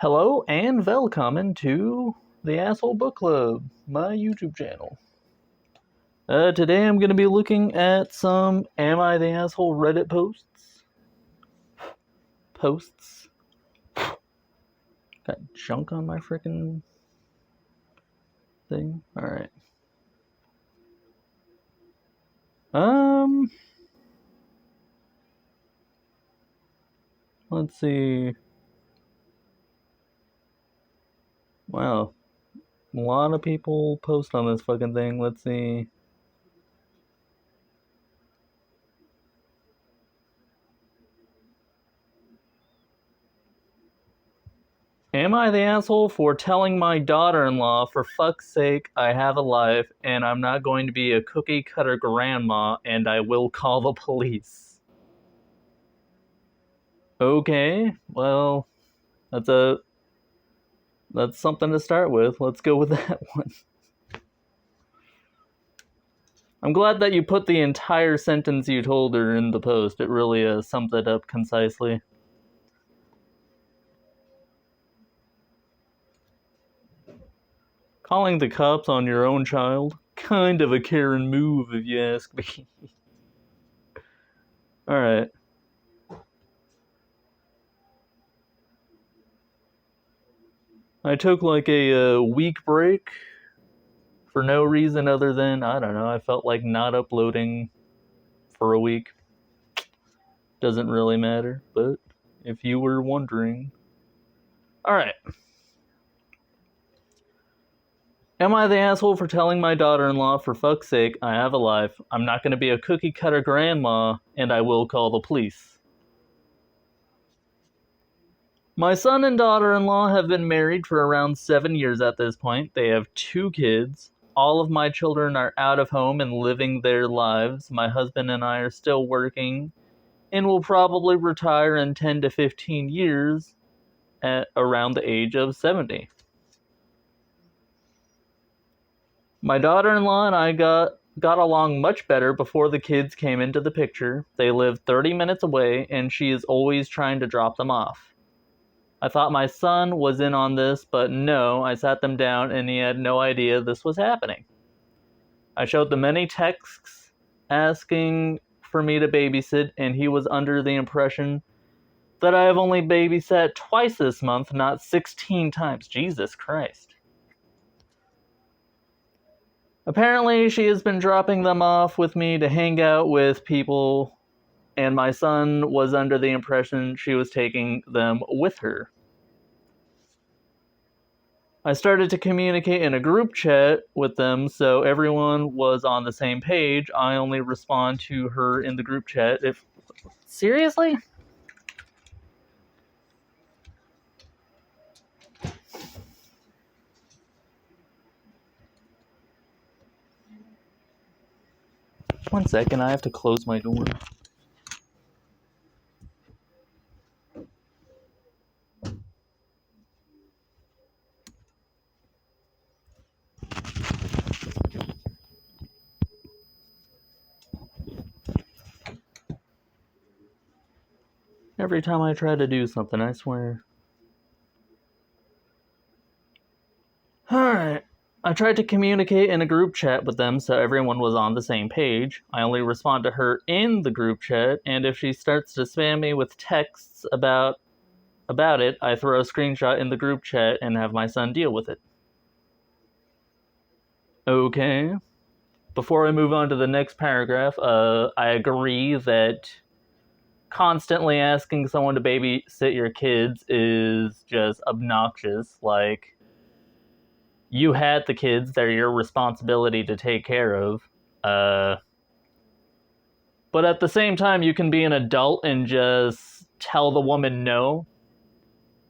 Hello and welcome to the Asshole Book Club, my YouTube channel. Today I'm going to be looking at some Am I the Asshole Reddit posts. Got junk on my freaking thing. Alright. Let's see. Wow. A lot of people post on this fucking thing. Let's see. Am I the asshole for telling my daughter-in-law, for fuck's sake, I have a life, and I'm not going to be a cookie-cutter grandma, and I will call the police? Okay, well, that's something to start with. Let's go with that one. I'm glad that you put the entire sentence you told her in the post. It really summed it up concisely. Calling the cops on your own child? Kind of a Karen move, if you ask me. Alright. I took like a week break for no reason other than, I don't know, I felt like not uploading for a week. Doesn't really matter, but if you were wondering. Alright. Am I the asshole for telling my daughter-in-law, for fuck's sake, I have a life, I'm not going to be a cookie-cutter grandma, and I will call the police? My son and daughter-in-law have been married for around 7 years at this point. They have 2 kids. All of my children are out of home and living their lives. My husband and I are still working and will probably retire in 10 to 15 years at around the age of 70. My daughter-in-law and I got along much better before the kids came into the picture. They live 30 minutes away, and she is always trying to drop them off. I thought my son was in on this, but no, I sat them down and he had no idea this was happening. I showed them many texts asking for me to babysit, and he was under the impression that I have only babysat twice this month, not 16 times. Jesus Christ. Apparently, she has been dropping them off with me to hang out with people, and my son was under the impression she was taking them with her. I started to communicate in a group chat with them so everyone was on the same page. I only respond to her in the group chat if... Seriously? One second, I have to close my door. Every time I try to do something, I swear. Alright. I tried to communicate in a group chat with them so everyone was on the same page. I only respond to her in the group chat, and if she starts to spam me with texts about it, I throw a screenshot in the group chat and have my son deal with it. Okay. Before I move on to the next paragraph, I agree that constantly asking someone to babysit your kids is just obnoxious. Like, you had the kids, they're your responsibility to take care of. But at the same time, you can be an adult and just tell the woman no,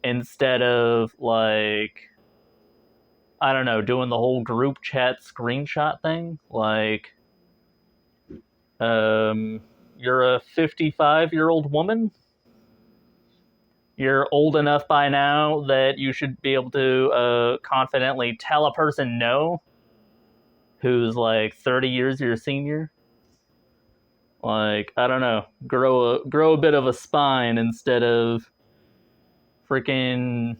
instead of, like, I don't know, doing the whole group chat screenshot thing. Like, you're a 55-year-old woman. You're old enough by now that you should be able to confidently tell a person no who's like 30 years your senior. Like, I don't know, grow a bit of a spine instead of freaking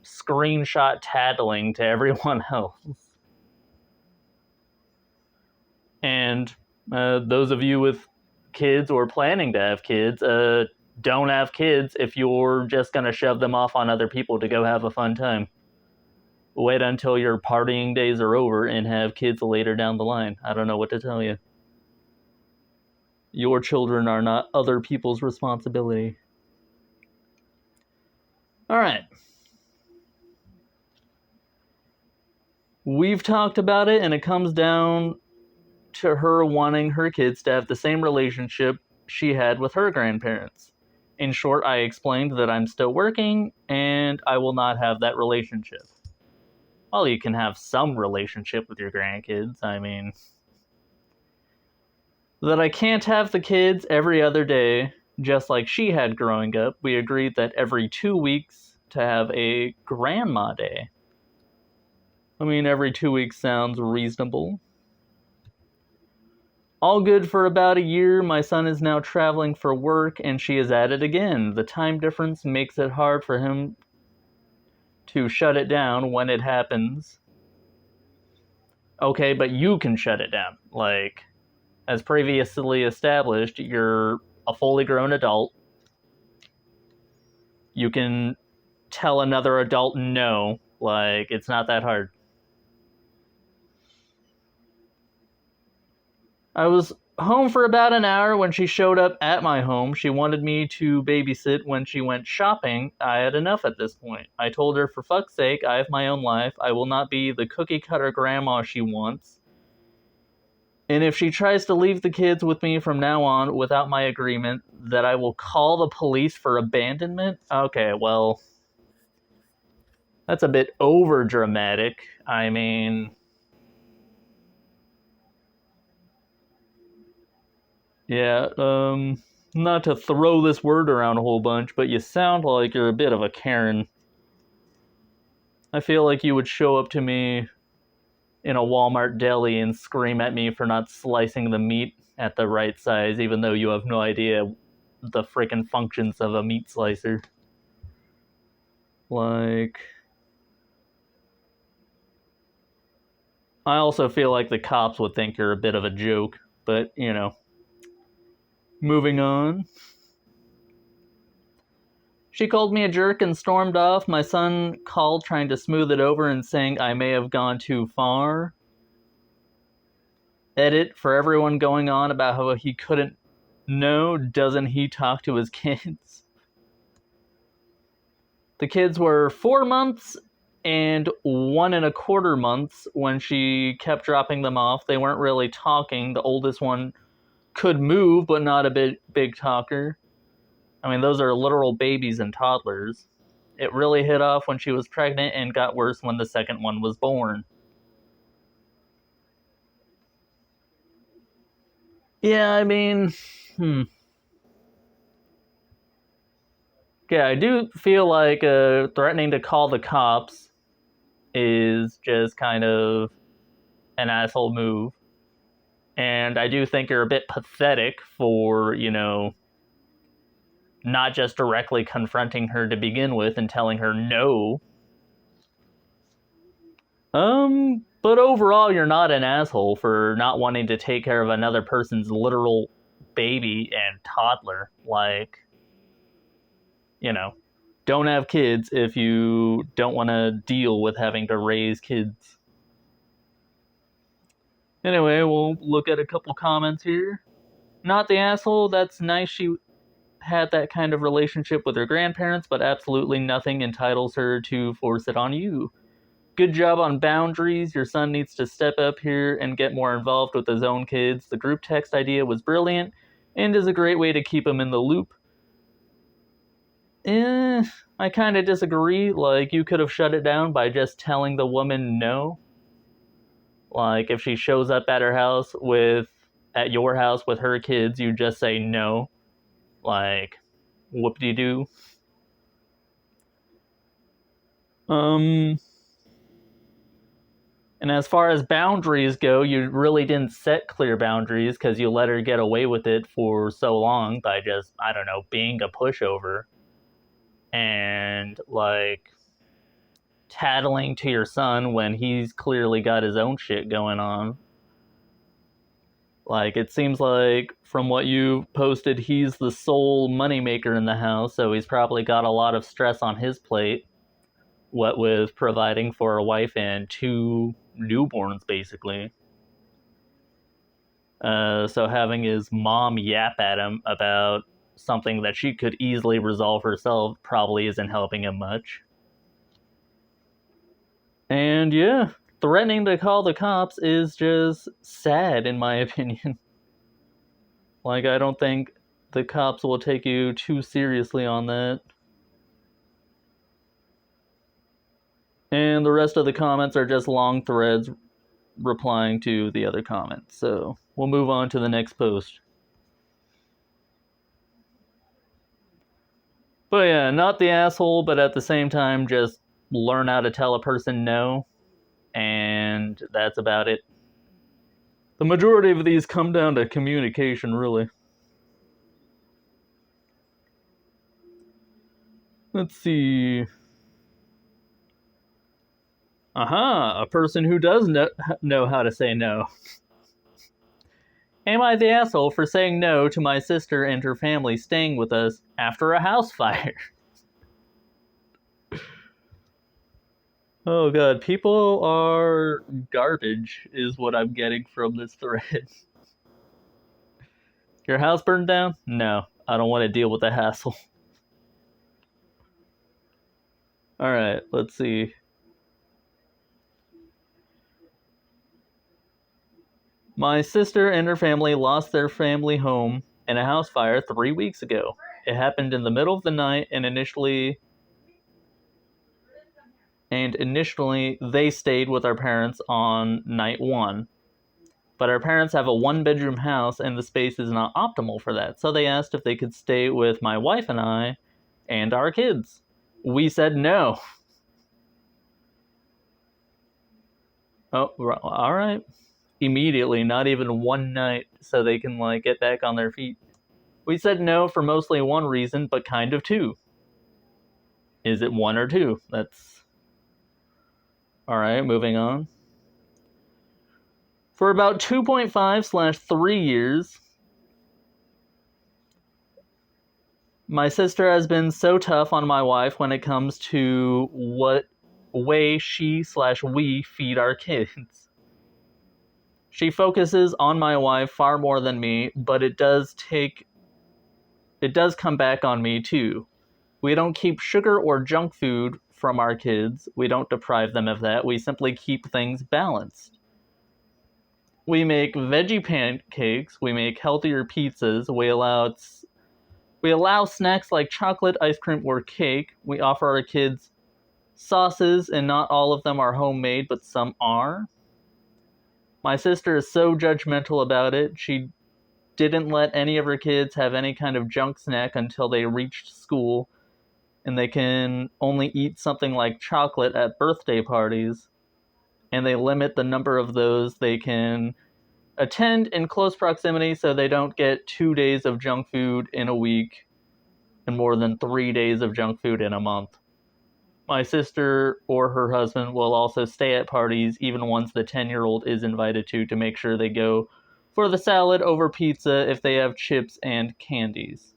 screenshot tattling to everyone else. And those of you with kids or planning to have kids, don't have kids if you're just going to shove them off on other people to go have a fun time. Wait until your partying days are over and have kids later down the line. I don't know what to tell you. Your children are not other people's responsibility. All right. We've talked about it, and it comes down to her wanting her kids to have the same relationship she had with her grandparents. In short, I explained that I'm still working and I will not have that relationship. Well, you can have some relationship with your grandkids. I mean, that I can't have the kids every other day, just like she had growing up. We agreed that every 2 weeks to have a grandma day. I mean, every 2 weeks sounds reasonable. All good for about a year. My son is now traveling for work and she is at it again. The time difference makes it hard for him to shut it down when it happens. Okay, but you can shut it down. Like, as previously established, you're a fully grown adult. You can tell another adult no. Like, it's not that hard. I was home for about an hour when she showed up at my home. She wanted me to babysit when she went shopping. I had enough at this point. I told her, for fuck's sake, I have my own life. I will not be the cookie cutter grandma she wants. And if she tries to leave the kids with me from now on without my agreement, that I will call the police for abandonment? Okay, well, that's a bit over dramatic. I mean, yeah, not to throw this word around a whole bunch, but you sound like you're a bit of a Karen. I feel like you would show up to me in a Walmart deli and scream at me for not slicing the meat at the right size, even though you have no idea the freaking functions of a meat slicer. Like, I also feel like the cops would think you're a bit of a joke, but, you know. Moving on. She called me a jerk and stormed off. My son called trying to smooth it over and saying I may have gone too far. Edit, for everyone going on about how he couldn't know, doesn't he talk to his kids? The kids were 4 months and 1.25 months when she kept dropping them off. They weren't really talking. The oldest one could move, but not a big talker. I mean, those are literal babies and toddlers. It really hit off when she was pregnant and got worse when the second one was born. Yeah, I mean, yeah, I do feel like threatening to call the cops is just kind of an asshole move. And I do think you're a bit pathetic for, you know, not just directly confronting her to begin with and telling her no. But overall, you're not an asshole for not wanting to take care of another person's literal baby and toddler. Like, you know, don't have kids if you don't want to deal with having to raise kids. Anyway, we'll look at a couple comments here. Not the asshole, that's nice she had that kind of relationship with her grandparents, but absolutely nothing entitles her to force it on you. Good job on boundaries. Your son needs to step up here and get more involved with his own kids. The group text idea was brilliant and is a great way to keep him in the loop. I kind of disagree. Like, you could have shut it down by just telling the woman no. Like, if she shows up at at your house with her kids, you just say no. Like, whoop-de-doo. Um, and as far as boundaries go, you really didn't set clear boundaries because you let her get away with it for so long by just, I don't know, being a pushover. And, like, tattling to your son when he's clearly got his own shit going on. Like, it seems like from what you posted, he's the sole moneymaker in the house, so he's probably got a lot of stress on his plate, what with providing for a wife and 2 newborns, basically. So having his mom yap at him about something that she could easily resolve herself probably isn't helping him much. And yeah, threatening to call the cops is just sad, in my opinion. Like, I don't think the cops will take you too seriously on that. And the rest of the comments are just long threads replying to the other comments. So we'll move on to the next post. But yeah, not the asshole, but at the same time, just learn how to tell a person no. And that's about it. The majority of these come down to communication, really. Let's see. Aha, a person who does know how to say no. Am I the asshole for saying no to my sister and her family staying with us after a house fire? Oh god, people are garbage, is what I'm getting from this thread. Your house burned down? No, I don't want to deal with the hassle. Alright, let's see. My sister and her family lost their family home in a house fire 3 weeks ago. It happened in the middle of the night, and initially they stayed with our parents on night 1. But our parents have a 1-bedroom house and the space is not optimal for that. So they asked if they could stay with my wife and I and our kids. We said no. Oh, all right. Immediately, not even one night, so they can like get back on their feet. We said no for mostly one reason, but kind of two. Is it one or two? That's all right. Moving on. For about 2.5/3 years, my sister has been so tough on my wife when it comes to what way she/we feed our kids. She focuses on my wife far more than me, but it does come back on me too. We don't keep sugar or junk food from our kids. We don't deprive them of that. We simply keep things balanced. We make veggie pancakes. We make healthier pizzas. We allow snacks like chocolate, ice cream, or cake. We offer our kids sauces, and not all of them are homemade, but some are. My sister is so judgmental about it. She didn't let any of her kids have any kind of junk snack until they reached school, and they can only eat something like chocolate at birthday parties, and they limit the number of those they can attend in close proximity so they don't get 2 days of junk food in a week and more than 3 days of junk food in a month. My sister or her husband will also stay at parties, even ones the 10-year-old is invited to make sure they go for the salad over pizza if they have chips and candies.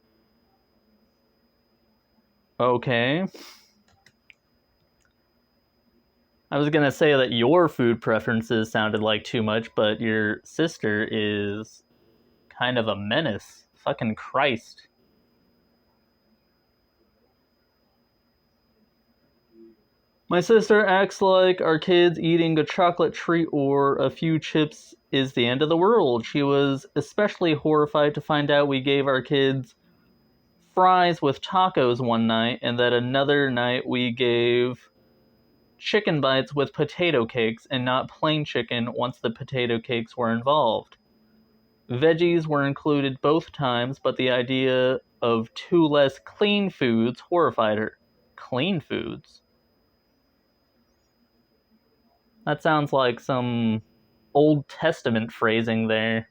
Okay. I was gonna say that your food preferences sounded like too much, but your sister is kind of a menace. Fucking Christ. My sister acts like our kids eating a chocolate treat or a few chips is the end of the world. She was especially horrified to find out we gave our kids fries with tacos one night, and that another night we gave chicken bites with potato cakes and not plain chicken once the potato cakes were involved. Veggies were included both times, but the idea of 2 less clean foods horrified her. Clean foods? That sounds like some Old Testament phrasing there.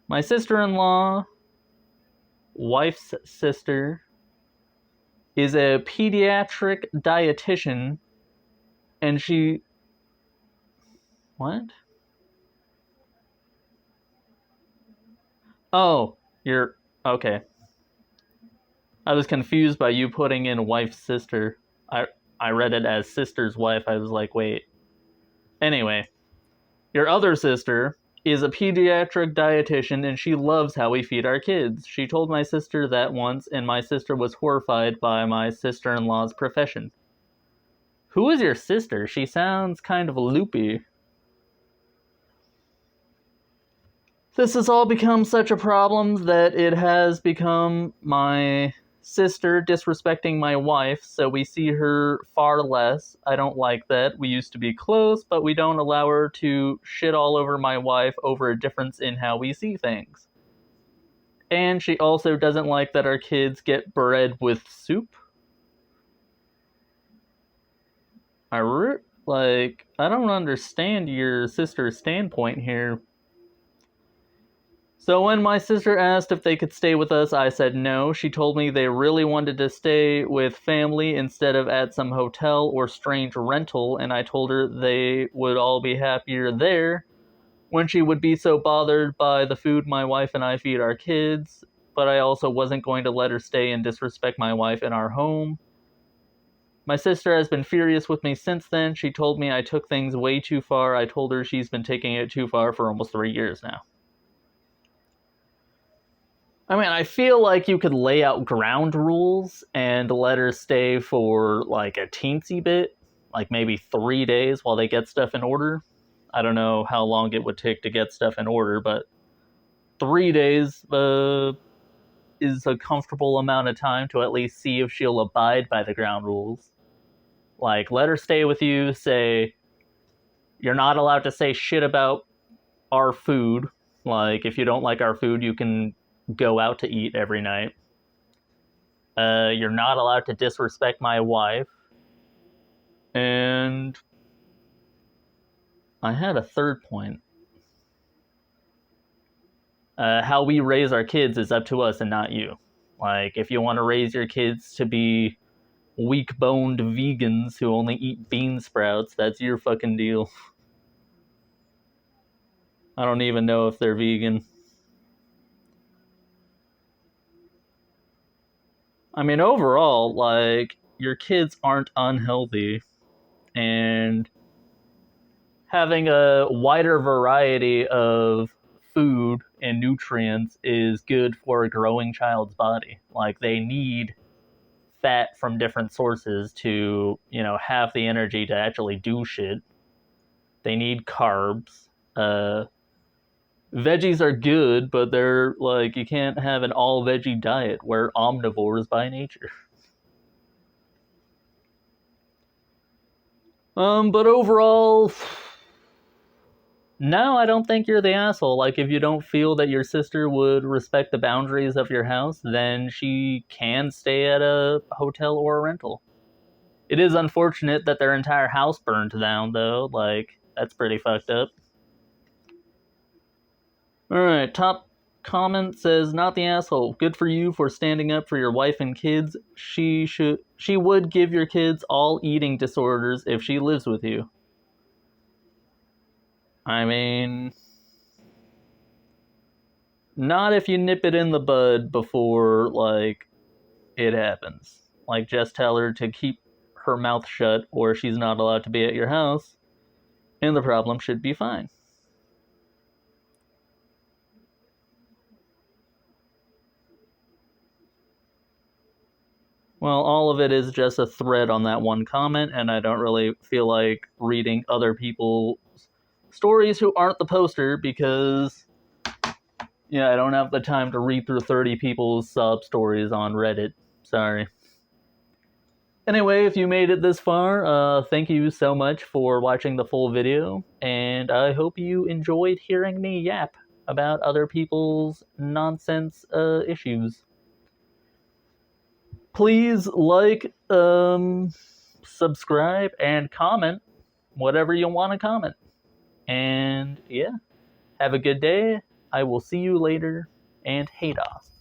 My sister-in-law, wife's sister, is a pediatric dietitian, and she... What? Oh, you're... Okay. I was confused by you putting in wife's sister. I read it as sister's wife. I was like, wait. Anyway, your other sister is a pediatric dietitian, and she loves how we feed our kids. She told my sister that once, and my sister was horrified by my sister-in-law's profession. Who is your sister? She sounds kind of loopy. This has all become such a problem that it has become my sister disrespecting my wife, so we see her far less. I don't like that. We used to be close, but we don't allow her to shit all over my wife over a difference in how we see things. And she also doesn't like that our kids get bread with soup. I don't understand your sister's standpoint here. So when my sister asked if they could stay with us, I said no. She told me they really wanted to stay with family instead of at some hotel or strange rental, and I told her they would all be happier there when she would be so bothered by the food my wife and I feed our kids, but I also wasn't going to let her stay and disrespect my wife in our home. My sister has been furious with me since then. She told me I took things way too far. I told her she's been taking it too far for almost 3 years now. I mean, I feel like you could lay out ground rules and let her stay for like a teensy bit, like maybe 3 days while they get stuff in order. I don't know how long it would take to get stuff in order, but 3 days is a comfortable amount of time to at least see if she'll abide by the ground rules. Like, let her stay with you, say, you're not allowed to say shit about our food. Like, if you don't like our food, you can go out to eat every night. You're not allowed to disrespect my wife. And I had a third point. How we raise our kids is up to us and not you. Like, if you want to raise your kids to be weak-boned vegans who only eat bean sprouts, that's your fucking deal. I don't even know if they're vegan. I mean, overall, like, your kids aren't unhealthy, and having a wider variety of food and nutrients is good for a growing child's body. Like, they need fat from different sources to, have the energy to actually do shit. They need carbs. Veggies are good, but they're like, you can't have an all veggie diet. We're omnivores by nature. But overall, no, I don't think you're the asshole. Like, if you don't feel that your sister would respect the boundaries of your house, then she can stay at a hotel or a rental. It is unfortunate that their entire house burned down, though. Like, that's pretty fucked up. Alright, top comment says, not the asshole. Good for you for standing up for your wife and kids. She would give your kids all eating disorders if she lives with you. I mean, not if you nip it in the bud before, like, it happens. Like, just tell her to keep her mouth shut or she's not allowed to be at your house, and the problem should be fine. Well, all of it is just a thread on that one comment, and I don't really feel like reading other people's stories who aren't the poster because, I don't have the time to read through 30 people's sob stories on Reddit. Sorry. Anyway, if you made it this far, thank you so much for watching the full video, and I hope you enjoyed hearing me yap about other people's nonsense issues. Please like, subscribe, and comment whatever you want to comment. And yeah, have a good day. I will see you later, and hate off.